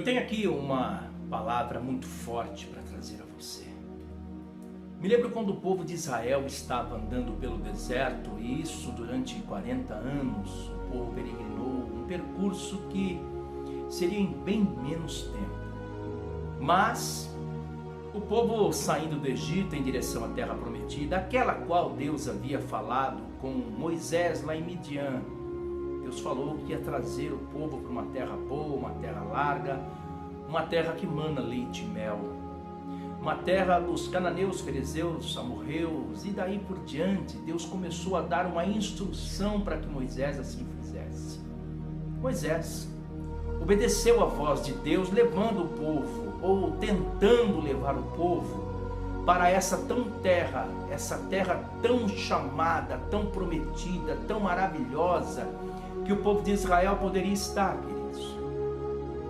Eu tenho aqui uma palavra muito forte para trazer a você. Me lembro quando o povo de Israel estava andando pelo deserto, e isso durante 40 anos, o povo peregrinou um percurso que seria em bem menos tempo. Mas o povo saindo do Egito em direção à terra prometida, aquela qual Deus havia falado com Moisés lá em Midian. Deus falou que ia trazer o povo para uma terra boa, uma terra larga, uma terra que mana leite e mel. Uma terra dos cananeus, ferezeus, amorreus, e daí por diante Deus começou a dar uma instrução para que Moisés assim fizesse. Moisés obedeceu a voz de Deus, levando o povo, ou tentando levar o povo, para essa terra tão chamada, tão prometida, tão maravilhosa, que o povo de Israel poderia estar, queridos.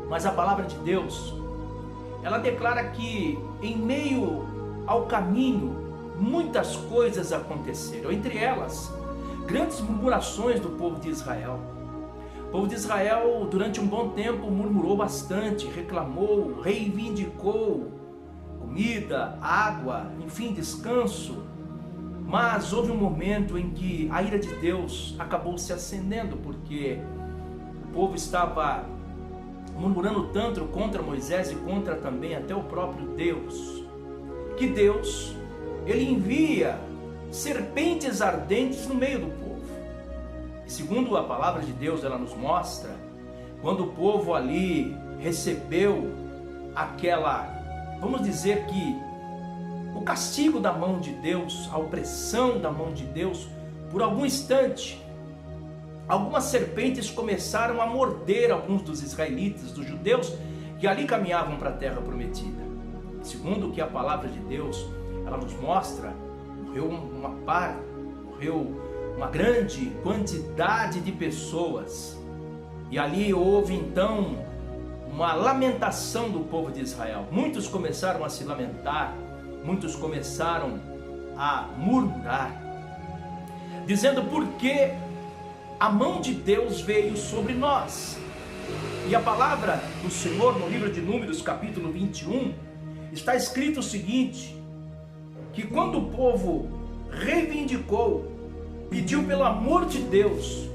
Mas a palavra de Deus, ela declara que em meio ao caminho, muitas coisas aconteceram, entre elas, grandes murmurações do povo de Israel. O povo de Israel, durante um bom tempo, murmurou bastante, reclamou, reivindicou comida, água, enfim, descanso. Mas houve um momento em que a ira de Deus acabou se acendendo, porque o povo estava murmurando tanto contra Moisés e contra também até o próprio Deus, que Deus, ele envia serpentes ardentes no meio do povo. E segundo a palavra de Deus, ela nos mostra, quando o povo ali recebeu aquela, vamos dizer que o castigo da mão de Deus, a opressão da mão de Deus, por algum instante, algumas serpentes começaram a morder alguns dos israelitas, dos judeus, que ali caminhavam para a terra prometida. Segundo o que a palavra de Deus, ela nos mostra, morreu uma grande quantidade de pessoas, e ali houve então uma lamentação do povo de Israel. Muitos começaram a se lamentar, muitos começaram a murmurar, dizendo: por que a mão de Deus veio sobre nós? E a palavra do Senhor no livro de Números, capítulo 21, está escrito o seguinte, que quando o povo reivindicou, pediu pelo amor de Deus,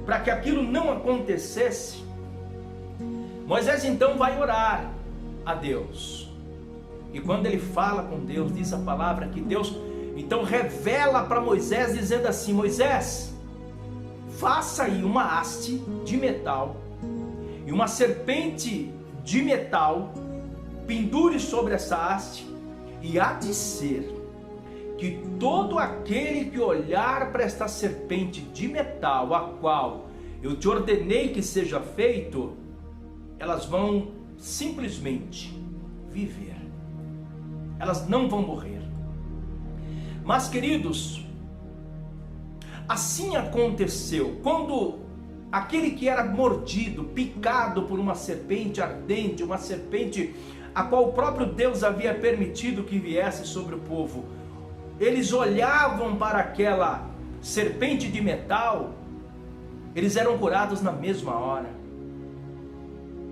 para que aquilo não acontecesse, Moisés então vai orar a Deus. E quando ele fala com Deus, diz a palavra que Deus então revela para Moisés, dizendo assim: Moisés, faça aí uma haste de metal e uma serpente de metal, pendure sobre essa haste, e há de ser que todo aquele que olhar para esta serpente de metal, a qual eu te ordenei que seja feito, elas vão simplesmente viver. Elas não vão morrer. Mas, queridos, assim aconteceu. Quando aquele que era mordido, picado por uma serpente ardente, uma serpente a qual o próprio Deus havia permitido que viesse sobre o povo, eles olhavam para aquela serpente de metal, eles eram curados na mesma hora.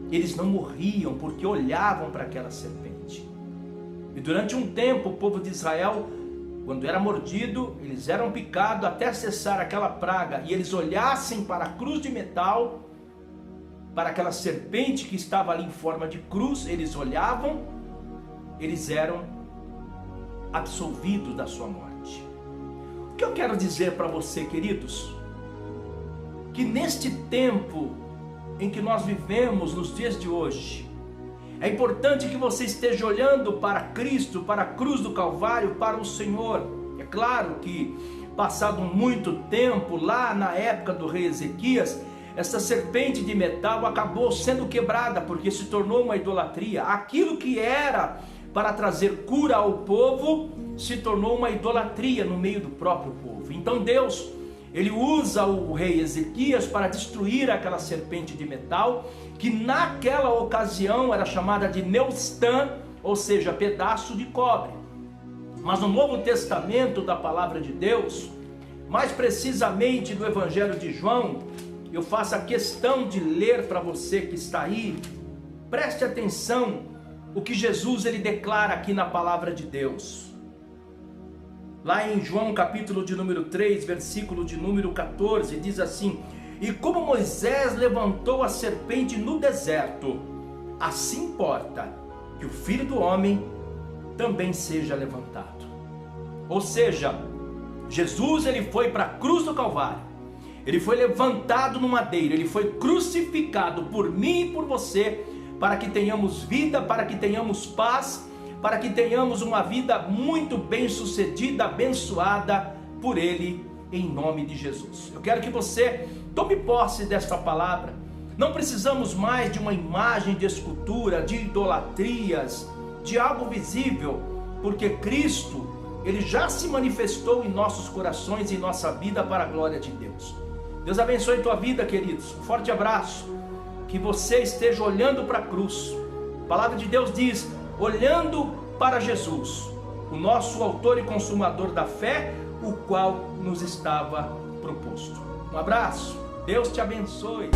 Eles não morriam porque olhavam para aquela serpente. E durante um tempo o povo de Israel, quando era mordido, eles eram picados até cessar aquela praga, e eles olhassem para a cruz de metal, para aquela serpente que estava ali em forma de cruz, eles olhavam, eles eram absolvidos da sua morte. O que eu quero dizer para você, queridos? Que neste tempo em que nós vivemos, nos dias de hoje, é importante que você esteja olhando para Cristo, para a cruz do Calvário, para o Senhor. É claro que, passado muito tempo, lá na época do rei Ezequias, essa serpente de metal acabou sendo quebrada, porque se tornou uma idolatria. Aquilo que era para trazer cura ao povo, se tornou uma idolatria no meio do próprio povo. Então Deus, ele usa o rei Ezequias para destruir aquela serpente de metal, que naquela ocasião era chamada de Neustã, ou seja, pedaço de cobre. Mas no Novo Testamento da palavra de Deus, mais precisamente no Evangelho de João, eu faço a questão de ler para você que está aí, Preste atenção o que Jesus ele declara aqui na palavra de Deus. Lá em João capítulo de número 3, versículo de número 14, diz assim: e como Moisés levantou a serpente no deserto, assim importa que o Filho do Homem também seja levantado. Ou seja, Jesus ele foi para a cruz do Calvário, ele foi levantado no madeiro, ele foi crucificado por mim e por você, para que tenhamos vida, para que tenhamos paz, para que tenhamos uma vida muito bem sucedida, abençoada por Ele, em nome de Jesus. Eu quero que você tome posse desta palavra. Não precisamos mais de uma imagem de escultura, de idolatrias, de algo visível, porque Cristo, Ele já se manifestou em nossos corações e em nossa vida para a glória de Deus. Deus abençoe tua vida, queridos. Um forte abraço. Que você esteja olhando para a cruz. A palavra de Deus diz: olhando para Jesus, o nosso autor e consumador da fé, o qual nos estava proposto. Um abraço, Deus te abençoe.